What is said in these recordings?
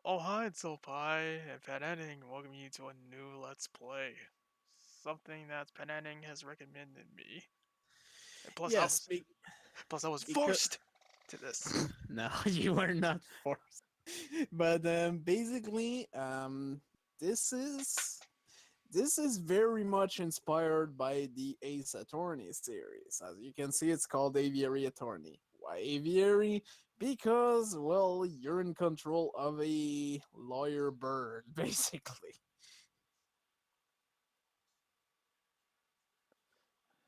Oh hi, it's Pie and PanAnning. Welcome you to a new Let's Play. Something that PanAnning has recommended me. And Yes, plus I was because forced to this. no, you were not forced. But basically, this is this is very much inspired by the Ace Attorney series. As you can see, it's called Aviary Attorney. Why Aviary? Because well, you're in control of a lawyer bird, basically.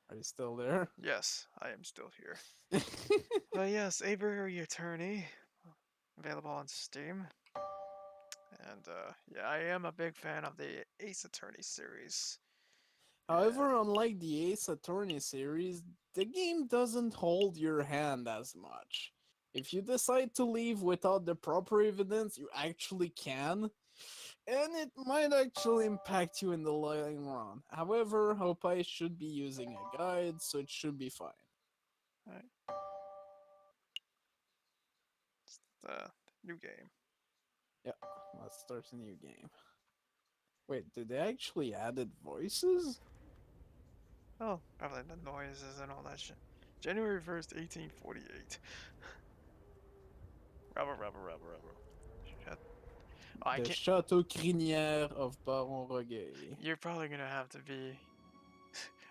Are you still there? Yes, I am still here. Yes, Aviary Attorney, available on Steam. And yeah, I am a big fan of the Ace Attorney series. However, unlike the Ace Attorney series, the game doesn't hold your hand as much. If you decide to leave without the proper evidence, you actually can, and it might actually impact you in the long run. However, Hopai should be using a guide, so it should be fine. Alright, the new game. Yeah, let's start a new game. Wait, did they actually added voices? Oh, probably the noises and all that shit. January 1st, 1848. Rubber. Shit. Oh, I The can't. Chateau Crinière of Baron Rogueil. You're probably gonna have to be.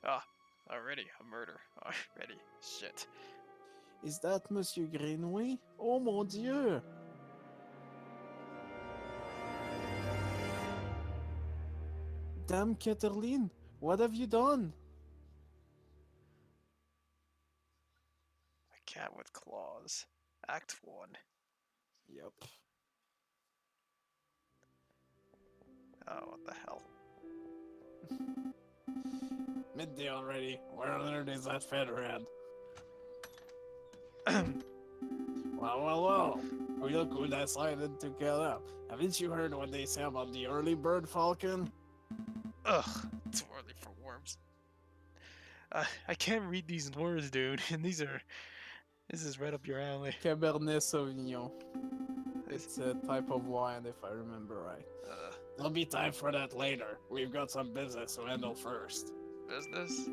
Ah, already a murder. Already. Shit. Is that Monsieur Greenway? Oh mon dieu! Damn, Katerline, what have you done? A cat with claws. Act 1. Yep. Oh, what the hell? Midday already. Where on earth is that featherhead? Well. Look who decided to get up. Haven't you heard what they say about the early bird falcon? Ugh, too early for worms. I can't read these words, dude. And these are. This is right up your alley. Cabernet Sauvignon. It's a type of wine, if I remember right. There'll be time for that later. We've got some business to handle first. Business?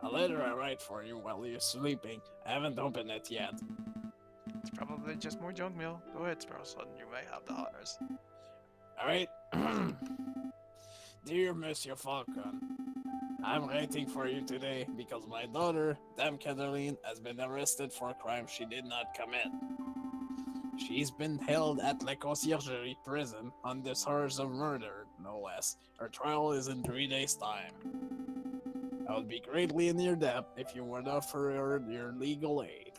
A letter I write for you while you're sleeping. I haven't opened it yet. It's probably just more junk mail. Go ahead, Sparrow Son. You may have the honors. Alright. Dear Monsieur Falcon, I'm writing for you today because my daughter, Dame Caroline, has been arrested for a crime she did not commit. She's been held at La Conciergerie prison on the charge of murder, no less. Her trial is in 3 days' time. I would be greatly in your debt if you would offer her your legal aid.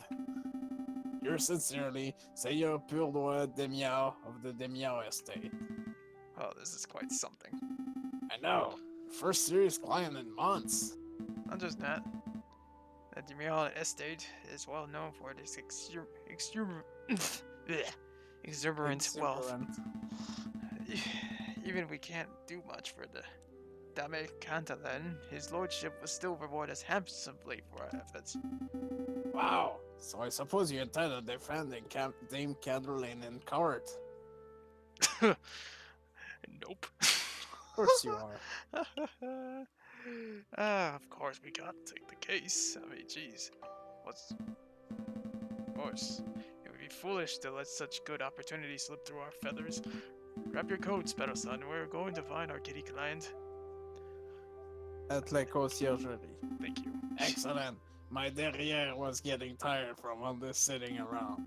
Yours sincerely, Seigneur Pourdois Demiao of the Demiao estate. Oh, this is quite something. I know, first serious client in months. Not just that. The Demial estate is well known for its exuberant wealth. Even if we can't do much for the Dame Cantalin, his lordship will still reward us handsomely for our efforts. Wow, so I suppose you intend on defending Dame Caroline in court. Nope. Of course you are. Of course we gotta take the case. I mean, jeez. Of course. It would be foolish to let such good opportunities slip through our feathers. Grab your coat, Sparrow Son. We're going to find our kitty client. At La Conciergerie. Thank you. Excellent. My derriere was getting tired from all this sitting around.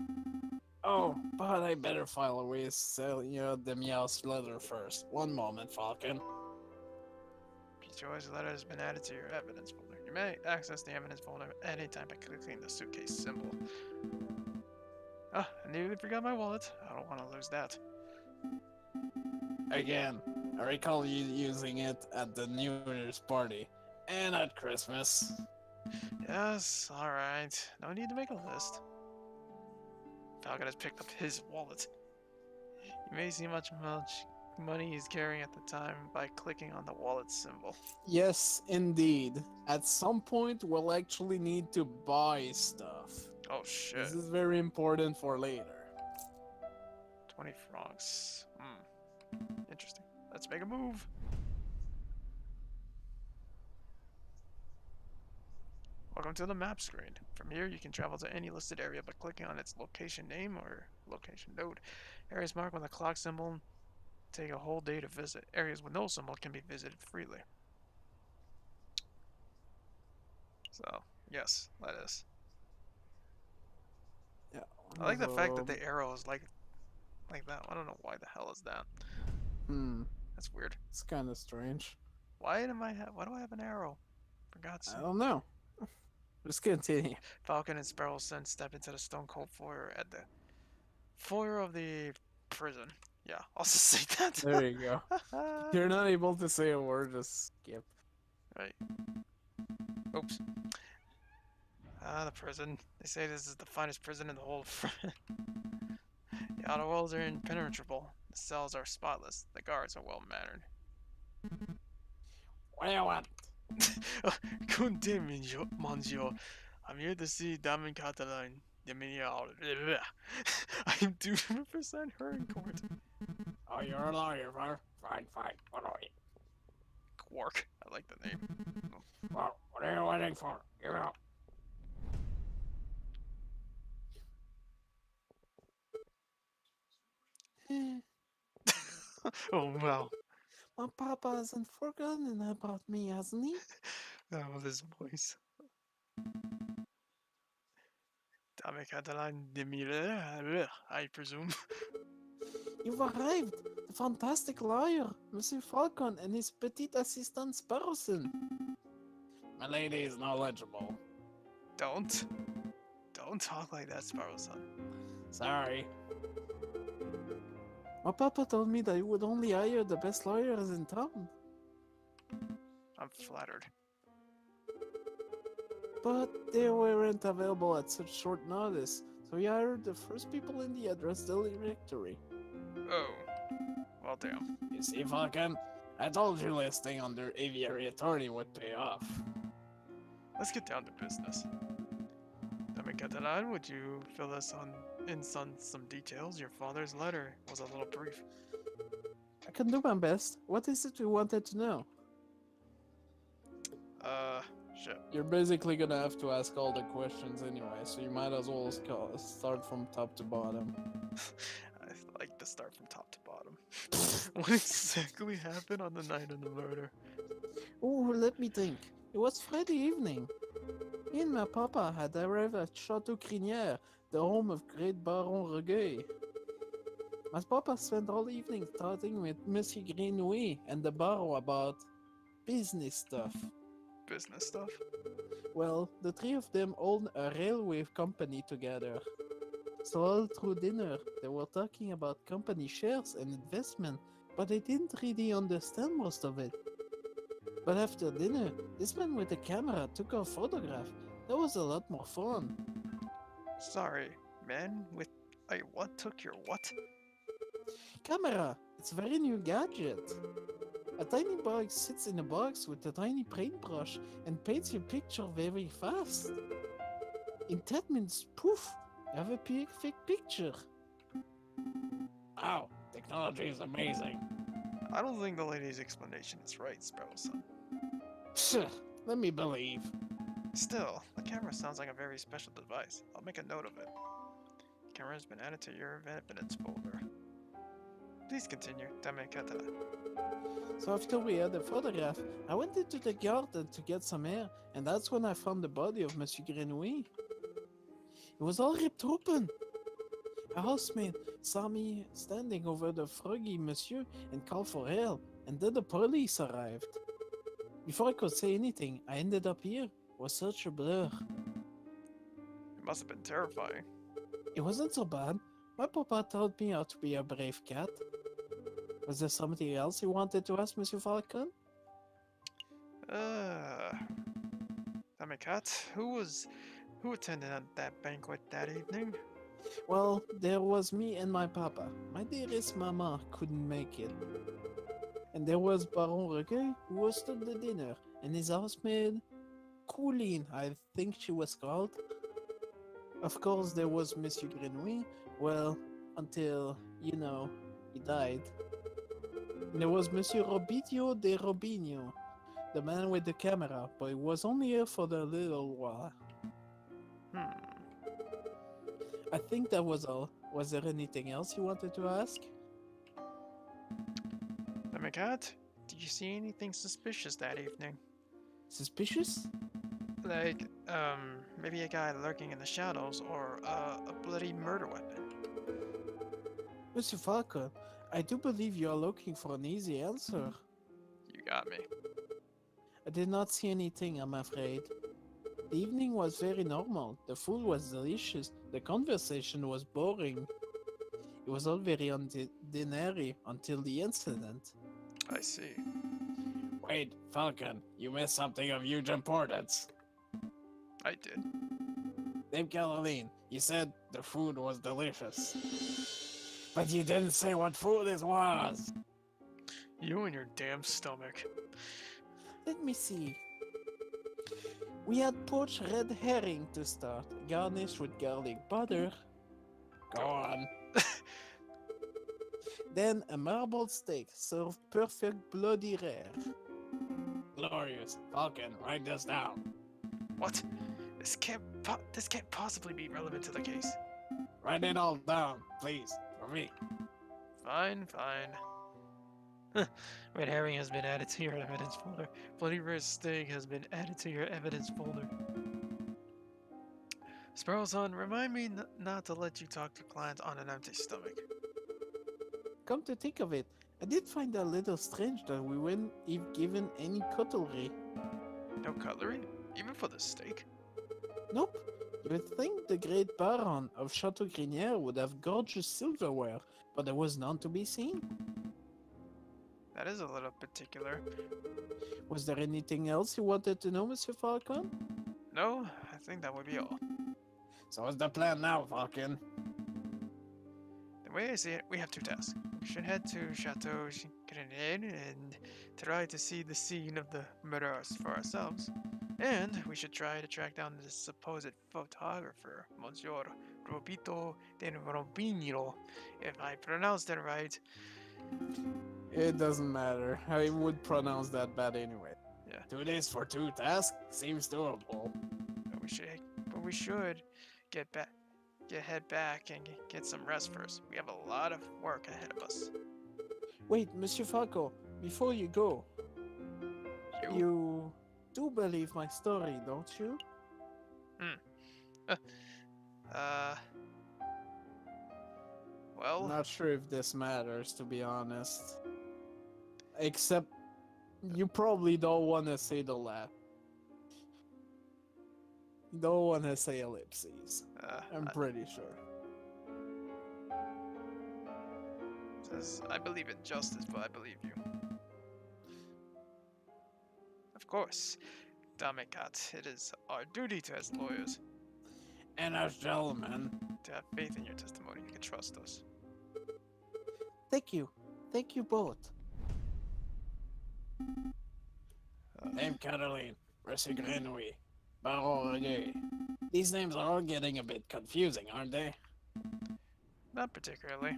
Oh, but I better file away Celia Demia's letter first. One moment, Falcon. Joy's letter has been added to your evidence folder. You may access the evidence folder at any time by clicking the suitcase symbol. Ah, I nearly forgot my wallet. I don't want to lose that. Again, I recall you using it at the New Year's party. And at Christmas. Yes, alright. No need to make a list. Falcon has picked up his wallet. You may see much money he's carrying at the time by clicking on the wallet symbol. Yes, indeed. At some point, we'll actually need to buy stuff. Oh shit. This is very important for later. 20 francs. Interesting. Let's make a move. Welcome to the map screen. From here, you can travel to any listed area by clicking on its location name or location node. Areas marked with a clock symbol take a whole day to visit. Areas with no symbol can be visited freely. So, yes, that is. Yeah. I like the fact that the arrow is like that. I don't know why the hell is that. That's weird. It's kind of strange. Why do I have an arrow? For God's I sake. don't know. Just continue. Falcon and Sparrow Sen step into the stone cold foyer at the foyer of the prison. Yeah, I'll just say that. There you go. If you're not able to say a word, just skip. Right. Oops. The prison. They say this is the finest prison in the whole. The outer walls are impenetrable. The cells are spotless. The guards are well mannered. What do you want? Good day, Monsieur. I'm here to see Dame Cataline. I'm due to represent her in court. Oh, you're a lawyer, huh? Fine. What are you? Quark. I like the name. Well, what are you waiting for? Give it up. Oh, wow. My papa hasn't forgotten about me, hasn't he? Oh, this voice. Dame Cataline de Mille, I presume. You've arrived. The fantastic lawyer, Monsieur Falcon, and his petite assistant Sparrowson. My lady is knowledgeable. Don't talk like that, Sparrow-san. Sorry. My papa told me that you would only hire the best lawyers in town. I'm flattered. But they weren't available at such short notice, so we hired the first people in the address directory. Oh. Well, damn. You see, Falcon? I told you listing under Aviary attorney would pay off. Let's get down to business. Dame Catalan, would you fill us in some details? Your father's letter was a little brief. I can do my best. What is it you wanted to know? Shit. You're basically gonna have to ask all the questions anyway, so you might as well start from top to bottom. I like to start from top to bottom. What exactly happened on the night of the murder? Oh, let me think. It was Friday evening. Me and my papa had arrived at Château Crinière, the home of great Baron Regueil. My papa spent all evening talking with Monsieur Grenouille and the Baron about business stuff. Business stuff? Well, the three of them own a railway company together. So all through dinner, they were talking about company shares and investment, but I didn't really understand most of it. But after dinner, this man with the camera took our photograph. That was a lot more fun. Sorry, man with... Wait, what took your what? Camera! It's a very new gadget. A tiny box sits in a box with a tiny paintbrush and paints your picture very fast. In 10 minutes, poof, you have a perfect picture. Wow, technology is amazing. I don't think the lady's explanation is right, Sparrow-san. Psst, let me believe. Still, the camera sounds like a very special device. I'll make a note of it. Camera has been added to your evidence folder. Please continue, Dame Catalan. So after we had the photograph, I went into the garden to get some air, and that's when I found the body of Monsieur Grenouille. It was all ripped open. A housemaid saw me standing over the froggy monsieur and called for help, and then the police arrived. Before I could say anything, I ended up here. It was such a blur. It must have been terrifying. It wasn't so bad. My papa taught me how to be a brave cat. Was there something else you wanted to ask, Monsieur Falcon? Dame Cat, who attended that banquet that evening? Well, there was me and my papa. My dearest mama couldn't make it. And there was Baron Regueil, who hosted the dinner, and his housemaid, Coolin, I think she was called. Of course, there was Monsieur Grenouille. Well, until, he died. And it was Monsieur Robidio de Robinho, the man with the camera, but he was only here for the little while. Hmm. I think that was all. Was there anything else you wanted to ask? Oh my god, did you see anything suspicious that evening? Suspicious? Like, maybe a guy lurking in the shadows or a bloody murder weapon? Monsieur Falcon, I do believe you are looking for an easy answer. You got me. I did not see anything, I'm afraid. The evening was very normal. The food was delicious. The conversation was boring. It was all very ordinary until the incident. I see. Wait, Falcon, you missed something of huge importance. I did. Dame Caroline, you said the food was delicious. But you didn't say what food it was. You and your damn stomach. Let me see. We had poached red herring to start, garnished with garlic butter. Go on. Then a marbled steak served perfect bloody rare. Glorious. Falcon, write this down. What? This can't possibly be relevant to the case. Write it all down, please, for me. Fine. Red herring has been added to your evidence folder. Bloody rare steak has been added to your evidence folder. Sparrowson, remind me not to let you talk to clients on an empty stomach. Come to think of it, I did find it a little strange that we weren't even given any cutlery. No cutlery? Even for the steak? Nope. You would think the great Baron of Chateau Grenier would have gorgeous silverware, but there was none to be seen. That is a little particular. Was there anything else you wanted to know, Monsieur Falcon? No, I think that would be all. So what's the plan now, Falcon? The way I see it, we have two tasks. We should head to Chateau Grenier and try to see the scene of the murders for ourselves. And we should try to track down the supposed photographer, Monsieur Robito de Robinho. If I pronounced it right. It doesn't matter. I would pronounce that bad anyway. Yeah. 2 days for 2 tasks seems doable. But we should head back and get some rest first. We have a lot of work ahead of us. Wait, Monsieur Falco, before you go, you do believe my story, don't you? Well, Not sure if this matters, to be honest. Except, you probably don't want to say the laugh. You don't want to say ellipses. I'm pretty sure. Says, I believe in justice, but I believe you. Of course, Damekat, it is our duty to as lawyers And as gentlemen. to have faith in your testimony. You can trust us. Thank you. Thank you both. Dame Caroline, Monsieur Grenouille, Baron Reggae. These names are all getting a bit confusing, aren't they? Not particularly.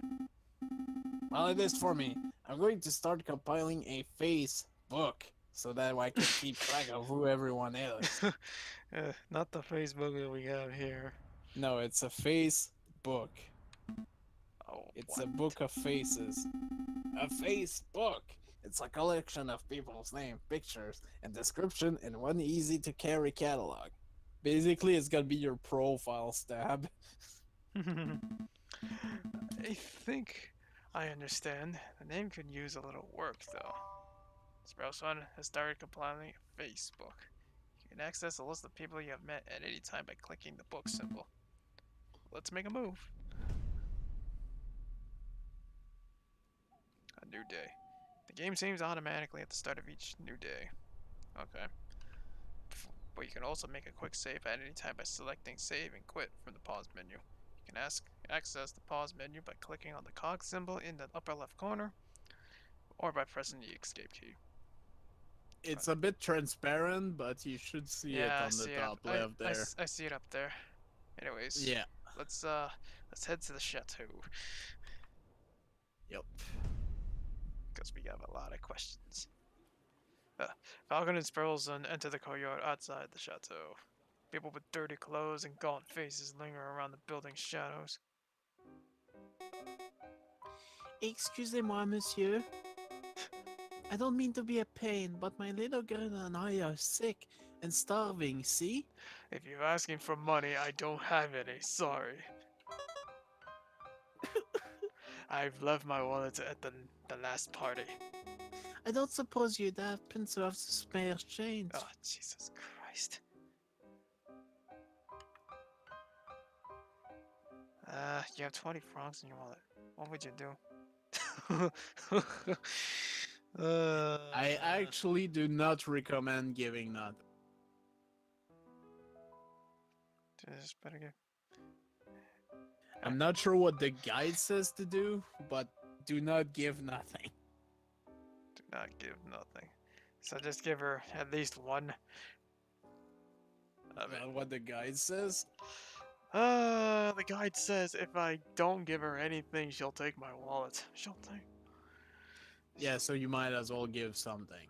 Well, it is for me. I'm going to start compiling a face book so that I can keep track of who everyone is. Not the Facebook that we have here. No, it's a face book. Oh, It's what? a book of faces. A face book! It's a collection of people's name, pictures, and description in one easy to carry catalog. Basically, it's gonna be your profile stab. I think I understand. The name could use a little work, though. Sproutson has started compiling a Facebook. You can access a list of people you have met at any time by clicking the book symbol. Let's make a move. A new day. The game saves automatically at the start of each new day. Okay. But you can also make a quick save at any time by selecting save and quit from the pause menu. You can access the pause menu by clicking on the cog symbol in the upper left corner or by pressing the escape key. It's a bit transparent, but you should see it on the top left there. I see it up there. Anyways. Yeah. let's head to the chateau Yep. because we have a lot of questions. Falcon and Sparrowson enter the courtyard outside the chateau. People with dirty clothes and gaunt faces linger around the building's shadows. Excusez-moi, monsieur. I don't mean to be a pain, but my little girl and I are sick and starving, see? If you're asking for money, I don't have any, sorry. I've left my wallet at the last party. I don't suppose you'd happen to have some spare change. Oh, Jesus Christ. You have 20 francs in your wallet. What would you do? I actually do not recommend giving that. Just better give. I'm not sure what the guide says to do, but do not give nothing. Do not give nothing. So just give her at least one. Is that what the guide says? The guide says if I don't give her anything, she'll take my wallet. She'll take. Yeah, so you might as well give something.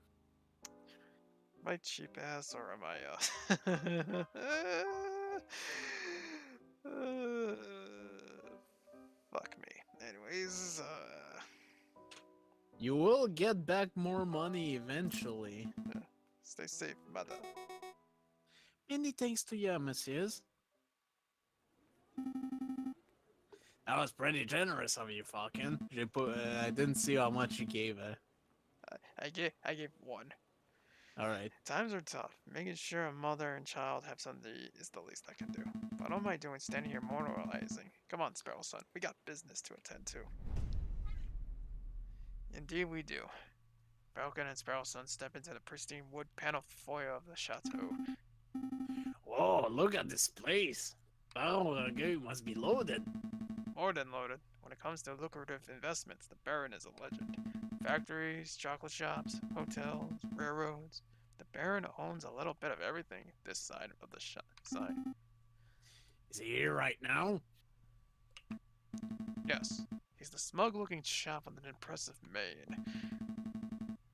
Am I cheap ass or am I fuck me. Anyways, You will get back more money eventually. stay safe, mother. Many thanks to you, messieurs. That was pretty generous of you, Falcon. I didn't see how much you gave her. I gave one. Alright. Times are tough. Making sure a mother and child have something to eat is the least I can do. What am I doing standing here moralizing? Come on, Sparrow Son. We got business to attend to. Indeed we do. Falcon and Sparrow Son step into the pristine wood panel foyer of the chateau. Whoa, look at this place. Oh, the game must be loaded. More than loaded. When it comes to lucrative investments, the Baron is a legend. Factories, chocolate shops, hotels, railroads. The Baron owns a little bit of everything this side of the sign. Is he here right now? Yes, he's the smug-looking chap with an impressive mane.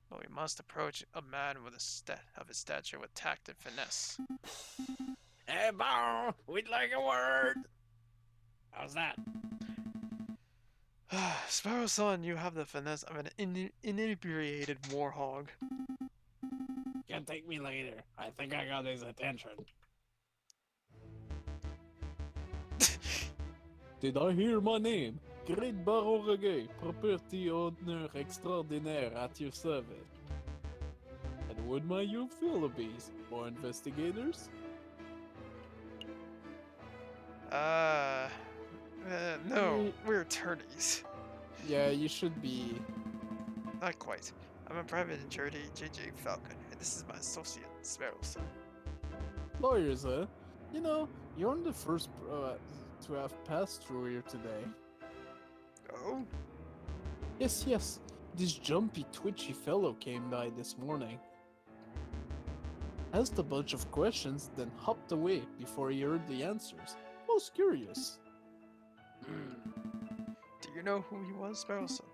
But we must approach a man with his stature with tact and finesse. Hey, Bow, we'd like a word. How's that? Sparrow Son, you have the finesse of an inebriated warhog. Can take me later. I think I got his attention. Did I hear my name? Great Baron Reggae, property owner extraordinaire at your service. And would my you fill bees? More investigators? No, we're attorneys. Yeah, you should be. Not quite. I'm a private attorney, JJ Falcon, and this is my associate, Sparrow Son. Lawyers, huh? You know, you're the first to have passed through here today. Oh? Yes. This jumpy, twitchy fellow came by this morning. Asked a bunch of questions, then hopped away before he heard the answers. Most curious. Do you know who he was, Sparrow Son?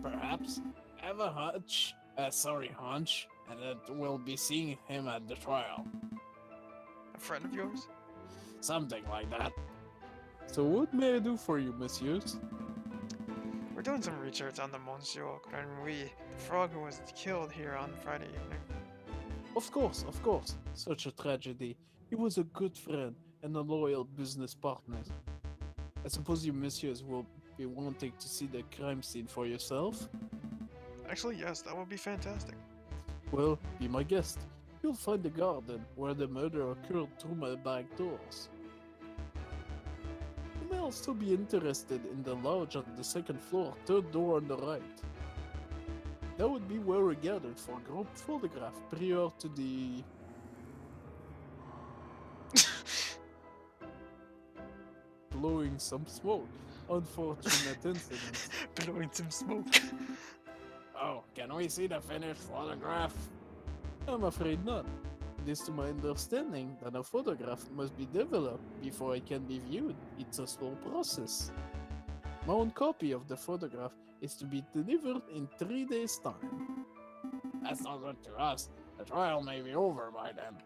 Perhaps. I have a hunch, and that we'll be seeing him at the trial. A friend of yours? Something like that. So what may I do for you, messieurs? We're doing some research on the Monsieur Grenouille, the frog who was killed here on Friday evening. Of course. Such a tragedy. He was a good friend and a loyal business partner. I suppose you messieurs will be wanting to see the crime scene for yourself? Actually, yes, that would be fantastic. Well, be my guest. You'll find the garden where the murder occurred through my back doors. You may also be interested in the lodge on the second floor, third door on the right. That would be where we gathered for group photograph prior to the... blowing some smoke. Unfortunate incident. Blowing some smoke. Oh, can we see the finished photograph? I'm afraid not. It is to my understanding that a photograph must be developed before it can be viewed. It's a slow process. My own copy of the photograph is to be delivered in 3 days' time. That's not good to us. The trial may be over by then.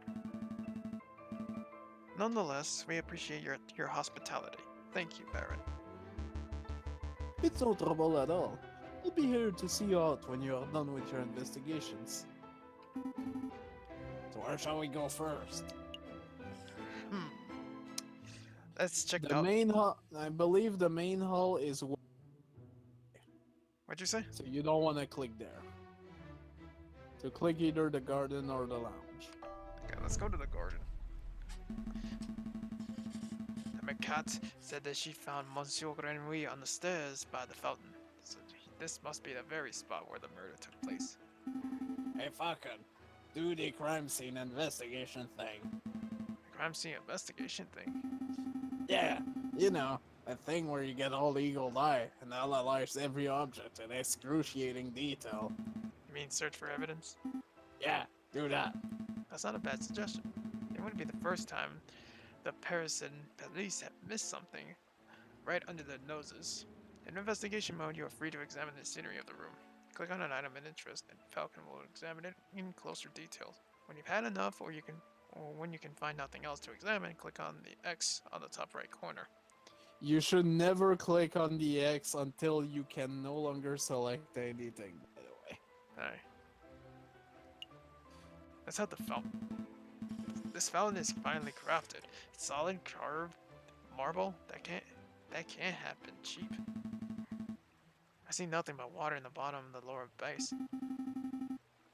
Nonetheless, we appreciate your hospitality. Thank you, Baron. It's no trouble at all. I'll be here to see you out when you are done with your investigations. So where shall we go first? Hmm. Let's check The out. main hall, I believe the main hall is What'd you say? so you don't want to click there. So click either the garden or the lounge. Okay, let's go to the garden. The cat said that she found Monsieur Grenouille on the stairs by the fountain. So this must be the very spot where the murder took place. Hey, fucking, do the crime scene investigation thing. The crime scene investigation thing. Yeah, you know, a thing where you get all eagle eye and analyze every object in excruciating detail. You mean search for evidence? Yeah, do that. That's not a bad suggestion. It wouldn't be the first time the Parisian police have missed something right under their noses. In investigation mode, you are free to examine the scenery of the room. Click on an item of interest, and Falcon will examine it in closer detail. When you've had enough, or when you can find nothing else to examine, click on the X on the top right corner. You should never click on the X until you can no longer select anything, by the way. Alright. Let's have the fountain. This fountain is finely crafted. Solid carved marble that can't have been cheap. I see nothing but water in the bottom of the lower base.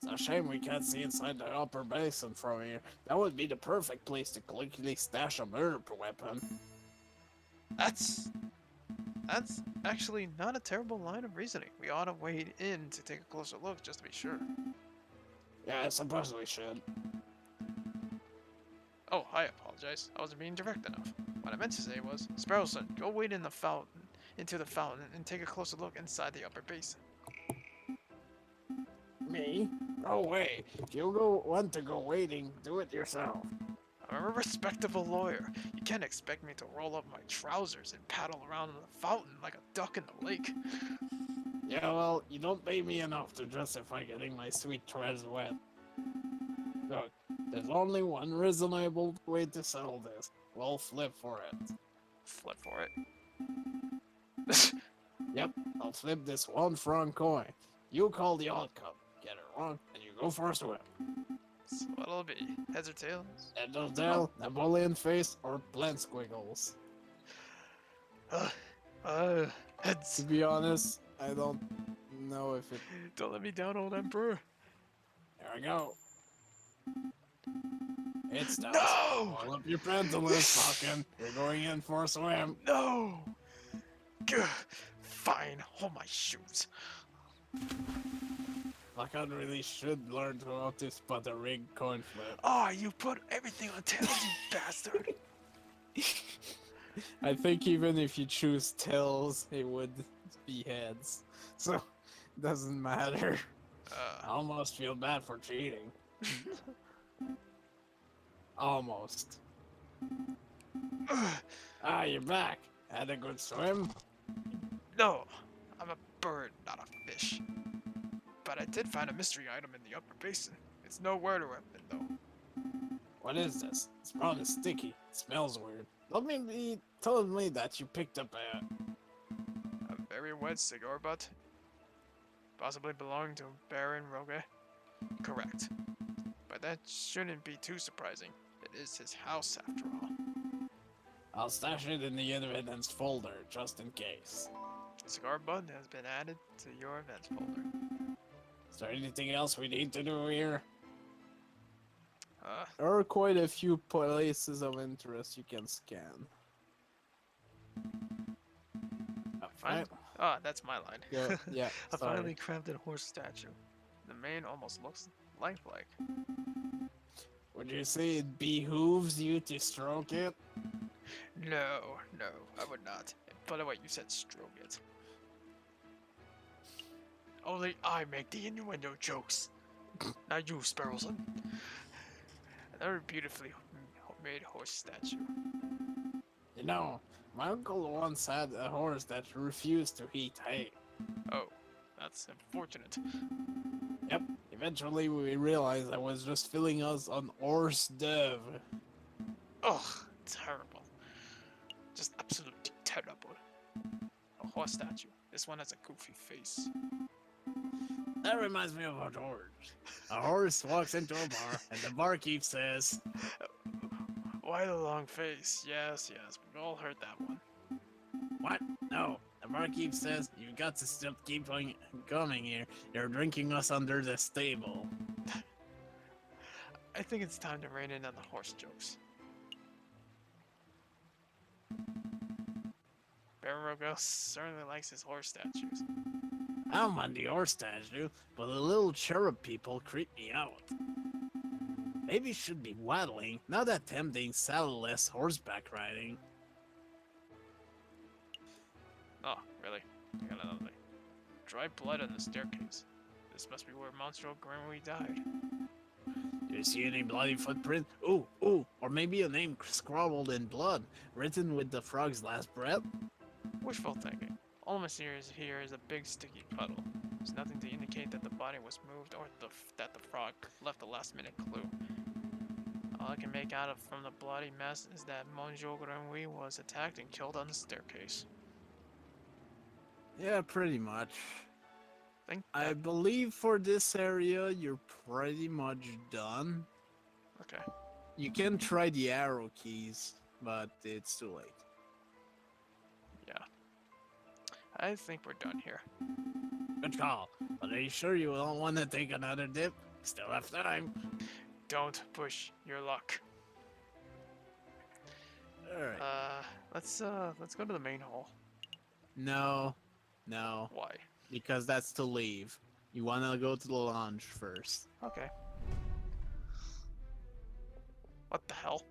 It's a shame we can't see inside the upper basin from here. That would be the perfect place to quickly stash a murder weapon. That's actually not a terrible line of reasoning. We ought to wade in to take a closer look just to be sure. Yeah, I suppose we should. Oh, I apologize. I wasn't being direct enough. What I meant to say was, Sparrowson, go wade into the fountain and take a closer look inside the upper basin. Me? No way. If you want to go waiting, do it yourself. I'm a respectable lawyer. You can't expect me to roll up my trousers and paddle around in the fountain like a duck in the lake. Yeah, well, you don't pay me enough to justify getting my sweet treasure wet. Look, there's only one reasonable way to settle this. We'll flip for it. Flip for it. Yep, I'll flip this 1 franc coin. You call the outcome. Get it wrong, and you go for a swim. So what'll it be? Heads or tails? Head or tail, Napoleon face, or plant squiggles. Heads. To be honest, I don't know if it... Don't let me down, old emperor. There we go. It's done. No! Pull up your pantaloons, fucking. You're going in for a swim. No! Gah. Fine, hold my shoes. Fucking really should learn to how to spot a rigged coin flip. Ah, you put everything on tails, you bastard. I think even if you choose tails, it would be heads. So, it doesn't matter. I almost feel bad for cheating. Almost. Ah, you're back. Had a good swim? No, I'm a bird, not a fish. But I did find a mystery item in the upper basin. It's no murder weapon, though. What is this? It's probably sticky. It smells weird. Don't be telling me that you picked up A very wet cigar butt? Possibly belonging to Baron Rogue? Correct. But that shouldn't be too surprising. It is his house, after all. I'll stash it in the evidence folder, just in case. Cigar butt has been added to your events folder. Is there anything else we need to do here? There are quite a few places of interest you can scan. Fine. Ah, that's my line. Yeah, A sorry. finely crafted horse statue. The mane almost looks lifelike. Would you say it behooves you to stroke it? No, I would not. By the way, you said stroke it. Only I make the innuendo jokes. Not you, Sparrowson. Another beautifully made horse statue. You know, my uncle once had a horse that refused to eat hay. Oh, that's unfortunate. Yep, eventually we realized I was just filling us on horse dev. Ugh, terrible. Just absolutely terrible. A horse statue. This one has a goofy face. That reminds me of a horse. A horse walks into a bar, and the barkeep says, Why the long face? Yes, yes, we've all heard that one. "What? No." The barkeep says, "You got to still keep on coming here. You're drinking us under the stable." I think it's time to rein in on the horse jokes. Baron certainly likes his horse statues. I'm on the horse statue, but the little cherub people creep me out. Maybe should be waddling, not attempting saddleless horseback riding. Oh, really? I got another thing. Dry blood on the staircase. This must be where Monstro Grimly died. Do you see any bloody footprint? Ooh, or maybe a name scrawled in blood, written with the frog's last breath? Wishful thinking. All I see here is a big sticky puddle. There's nothing to indicate that the body was moved or that the frog left a last-minute clue. All I can make out of from the bloody mess is that Monjo Grenouille was attacked and killed on the staircase. Yeah, pretty much. I That... believe for this area, you're pretty much done. Okay. You can try the arrow keys, but it's too late. Yeah. I think we're done here. Good call. But are you sure you don't want to take another dip? Still have time. Don't push your luck. Alright. Let's go to the main hall. No. Why? Because that's to leave. You want to go to the lounge first. Okay. What the hell?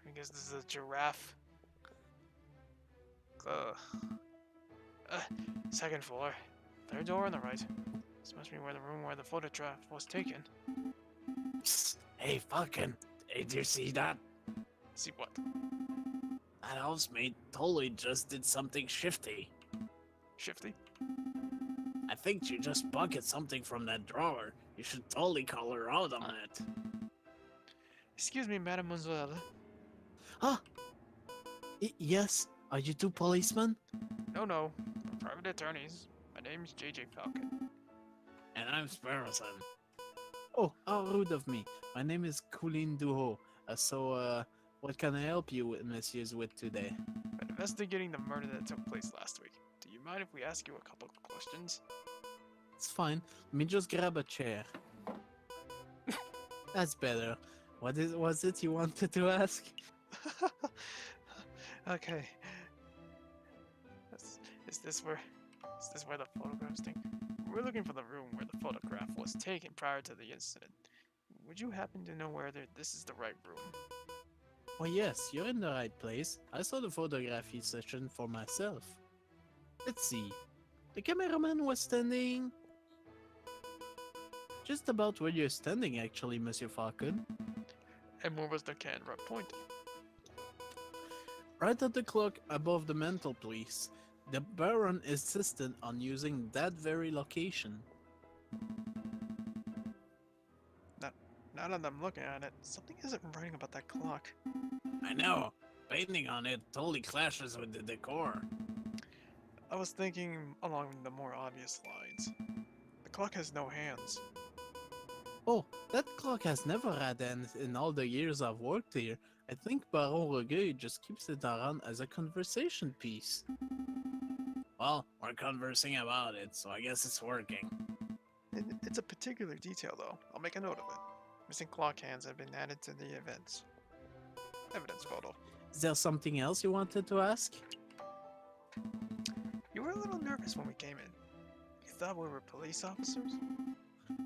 I guess this is a giraffe. Second floor. Third door on the right. This must be where the room where the photograph was taken. Psst. Hey, fucking. Did you see that? See what? That housemate totally just did something shifty. Shifty? I think she just bucketed something from that drawer. You should totally call her out on it. Excuse me, mademoiselle. Huh? Yes? Are you two policemen? No. We're private attorneys. My name's JJ Falcon. And I'm Sparrowson. Oh, how rude of me. My name is Colleen Duho. What can I help you with, messieurs, with today? I'm investigating the murder that took place last week. Do you mind if we ask you a couple of questions? It's fine. Let me just grab a chair. That's better. Was it you wanted to ask? Okay. Is this where the photograph's taken? We're looking for the room where the photograph was taken prior to the incident. Would you happen to know whether this is the right room? Oh yes, you're in the right place. I saw the photography session for myself. Let's see. The cameraman was standing just about where you're standing, actually, Monsieur Falcon. And where was the camera pointed? Right at the clock above the mantelpiece. The Baron insisted on using that very location. Now that I'm looking at it, something isn't right about that clock. I know. Painting on it totally clashes with the decor. I was thinking along the more obvious lines. The clock has no hands. Oh, that clock has never had hands in all the years I've worked here. I think Baron Regueil just keeps it around as a conversation piece. Well, we're conversing about it, so I guess it's working. It's a particular detail, though. I'll make a note of it. Missing clock hands have been added to the evidence photo. Is there something else you wanted to ask? You were a little nervous when we came in. You thought we were police officers?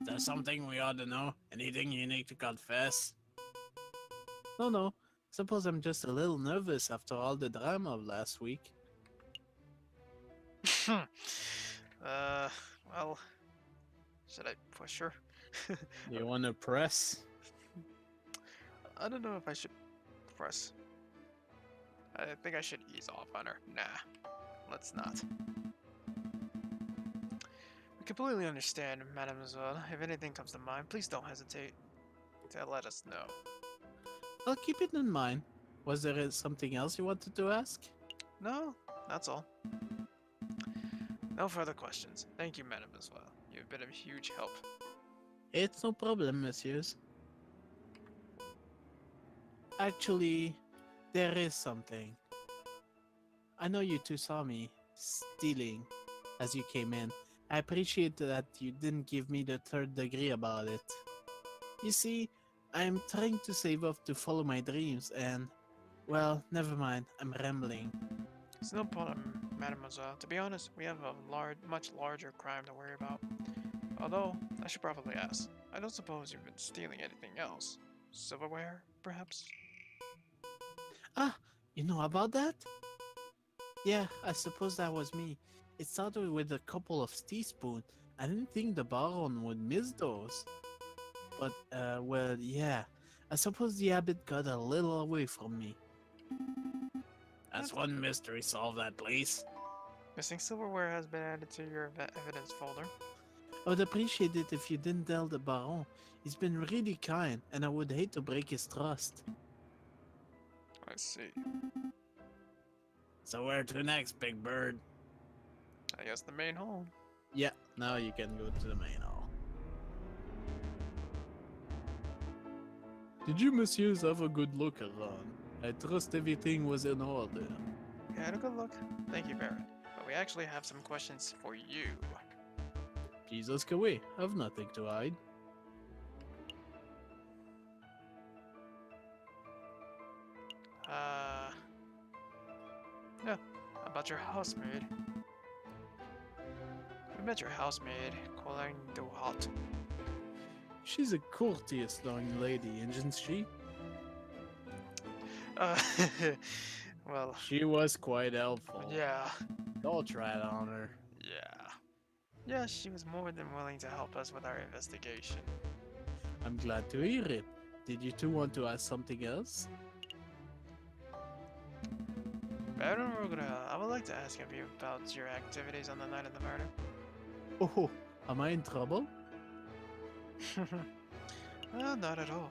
Is there something we ought to know? Anything you need to confess? No. Suppose I'm just a little nervous after all the drama of last week. Well, should I push her? You wanna press? I don't know if I should press. I think I should ease off on her. Nah, let's not. We completely understand, mademoiselle. If anything comes to mind, please don't hesitate to let us know. I'll keep it in mind. Was there something else you wanted to ask? No, that's all. No further questions. Thank you, mademoiselle. You've been a huge help. It's no problem, messieurs. Actually, there is something. I know you two saw me stealing as you came in. I appreciate that you didn't give me the third degree about it. You see, I'm trying to save up to follow my dreams and, well, never mind, I'm rambling. It's no problem, mademoiselle. To be honest, we have a much larger crime to worry about. Although, I should probably ask. I don't suppose you've been stealing anything else. Silverware, perhaps? Ah, you know about that? Yeah, I suppose that was me. It started with a couple of teaspoons. I didn't think the Baron would miss those. But, well, yeah. I suppose the habit got a little away from me. That's one mystery solved, at least. Missing silverware has been added to your evidence folder. I would appreciate it if you didn't tell the Baron. He's been really kind, and I would hate to break his trust. I see. So where to next, Big Bird? I guess the main hall. Yeah, now you can go to the main hall. Did you messieurs have a good look around? I trust everything was in order. We had a good look. Thank you, Baron. But we actually have some questions for you. Jesus away, I've nothing to hide. Yeah, about your housemaid. We met your housemaid, Colleen Duhat. She's a courteous young lady, isn't she? Uh, well, She was quite helpful. yeah, Don't try it on her. yeah. Yeah, she was more than willing to help us with our investigation. I'm glad to hear it. Did you two want to ask something else? Baron Rugna, I would like to ask you about your activities on the night of the murder. Oh, am I in trouble? Not at all.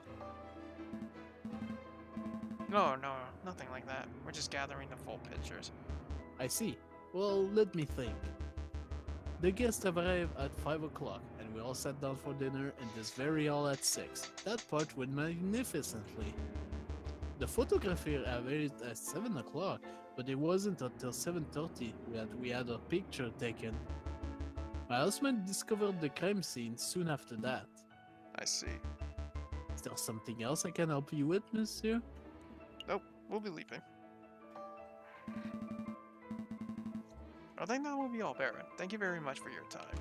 No, nothing like that. We're just gathering the full pictures. I see. Well, let me think. The guests have arrived at 5 o'clock, and we all sat down for dinner in this very hall at 6. That part went magnificently. The photographer arrived at 7 o'clock, but it wasn't until 7:30 that we had a picture taken. My husband discovered the crime scene soon after that. I see. Is there something else I can help you with, monsieur? Nope, we'll be leaving. I think that will be all, Baron. Thank you very much for your time.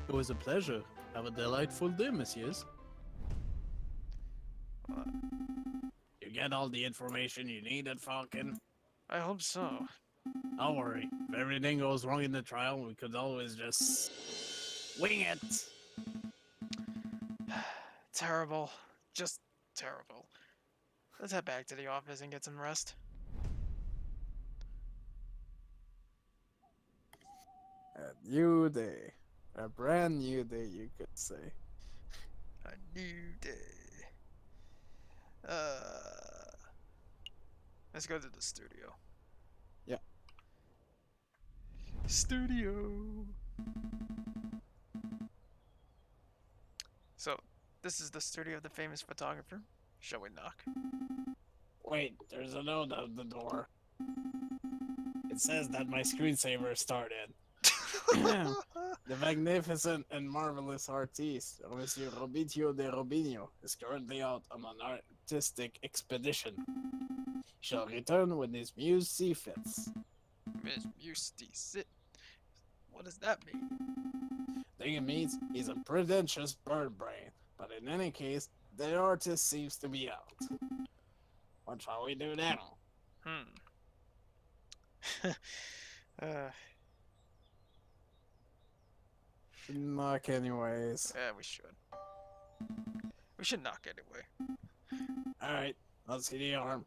It was a pleasure. Have a delightful day, messieurs. You get all the information you needed, Falcon? I hope so. Don't worry. If everything goes wrong in the trial, we could always just wing it. Terrible. Just terrible. Let's head back to the office and get some rest. A new day. A brand new day, you could say. A new day. Let's go to the studio. Yeah. Studio. So, this is the studio of the famous photographer. Shall we knock? Wait, there's a note on the door. It says that my screensaver started. The magnificent and marvelous artiste, Monsieur Robitio de Robinho, is currently out on an artistic expedition. He shall return when his muse see fits. Miss Musty sit. What does that mean? Thing it means he's a pretentious bird brain, but in any case, the artist seems to be out. What shall we do now? uh, Knock anyways. yeah, we should. We should knock anyway. Alright, let's see the arm.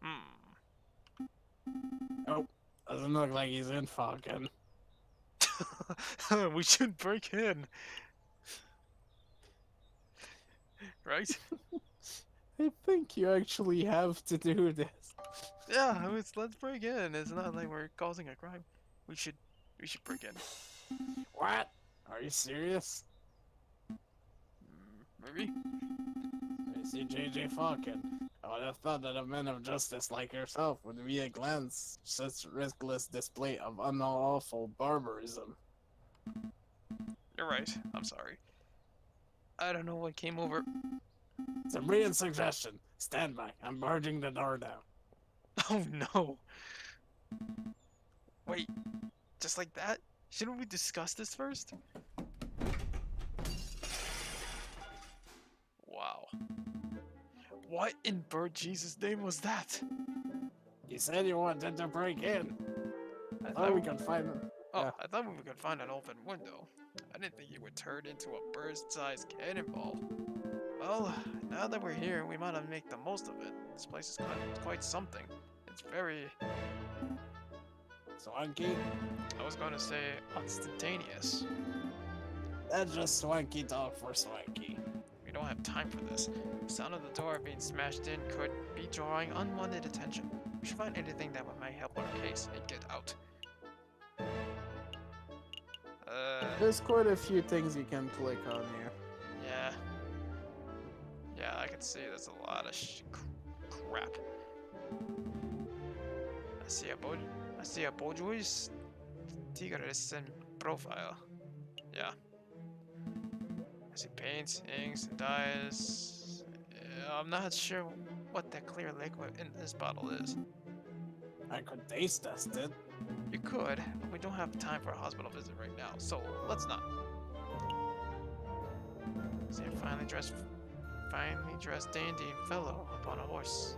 Hmm. Oh, doesn't look like he's in Falcon. We should break in, right? I think you actually have to do this. Yeah, let's break in. It's not like we're causing a crime. We should we should break in. What? Are you serious? Maybe. I see JJ Falcon. I would have thought that a man of justice like yourself would be against such riskless display of unlawful barbarism. You're right. I'm sorry. I don't know what came over. It's a brilliant suggestion. Stand by. I'm barging the door down. Oh no. Wait. Just like that? Shouldn't we discuss this first? Wow. What in bird Jesus' name was that? You said you wanted to break in. I I thought we could find him. Oh, Yeah. I thought we could find an open window. I didn't think it would turn into a bird-sized cannonball. Well, now that we're here, we might have make the most of it. This place is quite something. It's very, Swanky? I was going to say, instantaneous. That's just swanky talk for swanky. We don't have time for this. The sound of the door being smashed in could be drawing unwanted attention. We should find anything that might help our case and get out. There's quite a few things you can click on here. Yeah. Yeah, I can see there's a lot of crap. I see a bourgeois tigres in profile. Yeah. I see paints, inks, and dyes. Yeah, I'm not sure what that clear liquid in this bottle is. I could taste test it. You could, but we don't have time for a hospital visit right now, so let's not. See a finely dressed dandy fellow upon a horse.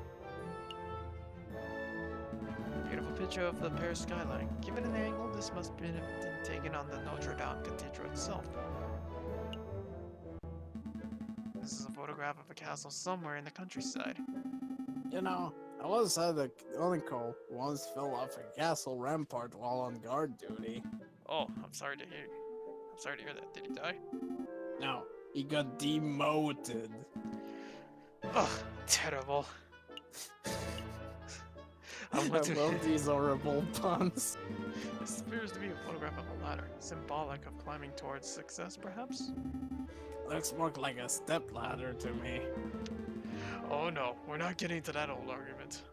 Beautiful picture of the Paris skyline. Given an angle, this must have been taken on the Notre Dame Cathedral itself. This is a photograph of a castle somewhere in the countryside. You know, I once had a uncle who once fell off a castle rampart while on guard duty. Oh, I'm sorry to hear. I'm sorry to hear that. Did he die? No, he got demoted. Ugh, terrible. I love these horrible puns. This appears to be a photograph of a ladder, symbolic of climbing towards success, perhaps? Looks more like a step ladder to me. Oh no, we're not getting to that old argument.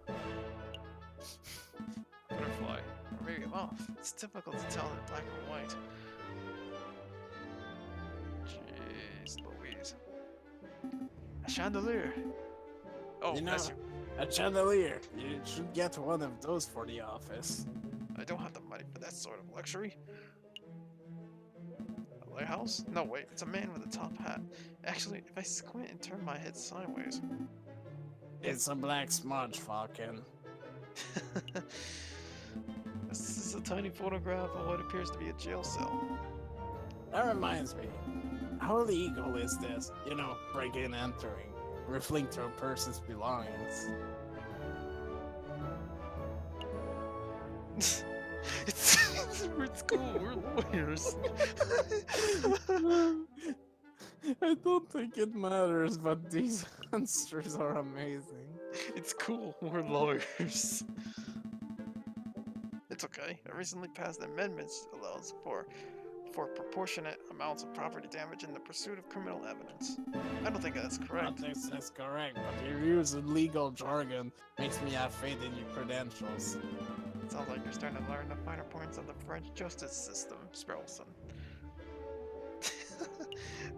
Butterfly. Or maybe a moth. It's difficult to tell in black and white. Jeez Louise. A chandelier. Oh, You know, that's you. a chandelier. You should get one of those for the office. I don't have the money for that sort of luxury. A lighthouse? No, wait, it's a man with a top hat. Actually, if I squint and turn my head sideways. It's a black smudge, Falcon. This is a tiny photograph of what appears to be a jail cell. That reminds me. How illegal is this? You know, breaking and entering, riffling through a person's belongings. It's cool, we're lawyers. I don't think it matters, but these monsters are amazing. It's cool, we're lawyers. It's okay. I recently passed amendments that allows for proportionate amounts of property damage in the pursuit of criminal evidence. I don't think that's I correct. think that's correct, but your use of legal jargon makes me have faith in your credentials. It sounds like you're starting to learn the finer points of the French justice system, Sparrowson.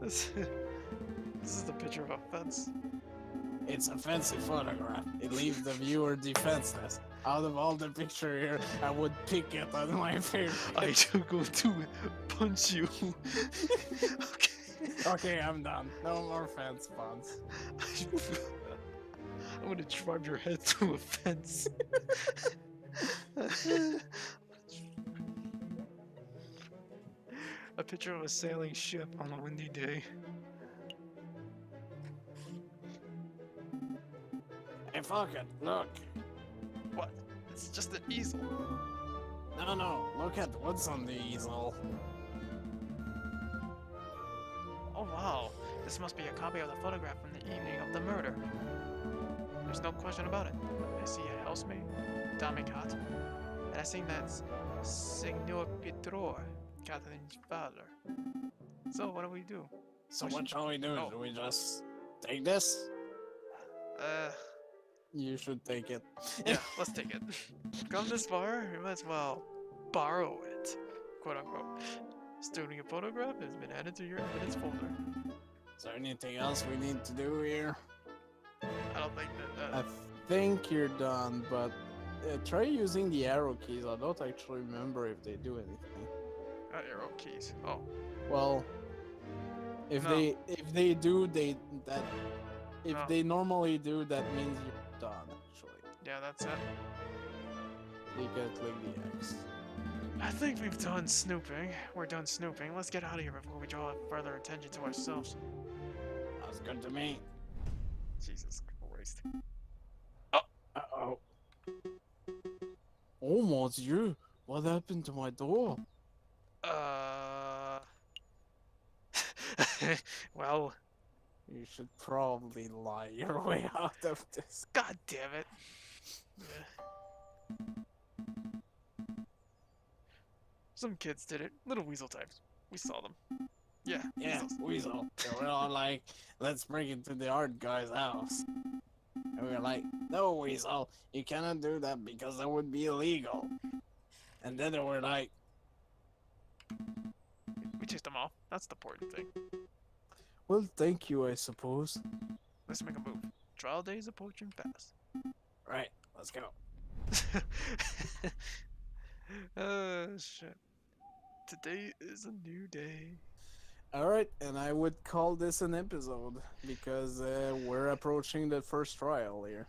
This is the picture of a fence. It's a fancy photograph. It leaves the viewer defenseless. Out of all the picture here, I would pick it on my favorite. I do go to punch you. Okay. Okay, I'm done. No more fence puns. I'm gonna drive your head through a fence. A picture of a sailing ship on a windy day. Hey, fuck it, look. What? It's just an easel. No, look at what's on the easel. Oh wow, this must be a copy of the photograph from the evening of the murder. There's no question about it. I see a housemaid, Damicat, and I think that's Signor Pietro, Catherine's father. So what do we do? So We what should- shall we do? oh. Do we just take this? Uh, You should take it. yeah, let's take it. Come this far, we might as well borrow it, quote unquote. Studio photograph has been added to your evidence folder. Is there anything else we need to do here? I don't think that. I think you're done, but try using the arrow keys. I don't actually remember if they do anything. Arrow keys. Oh, Well, if No. they do, if No. they normally do, that means you're done. Actually, yeah, that's it. you can click the X. I think we've done snooping. We're done snooping. Let's get out of here before we draw further attention to ourselves. Sounds good to me. Jesus Christ. Uh-oh. Oh mon dieu! What happened to my door? Well, You should probably lie your way out of this. god damn it. Yeah. Some kids did it. Little weasel types. We saw them. Yeah, Yeah, weasels. Weasel. They were all like, let's break into the art guy's house. And we were like, no, Weasel, you cannot do that because that would be illegal. And then they were like, We chased them off. That's the important thing. well, thank you, I suppose. Let's make a move. Trial days approaching fast. Right, let's go. Shit. Today is a new day. Alright, and I would call this an episode because we're approaching the first trial here.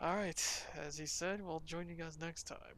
Alright, as he said, we'll join you guys next time.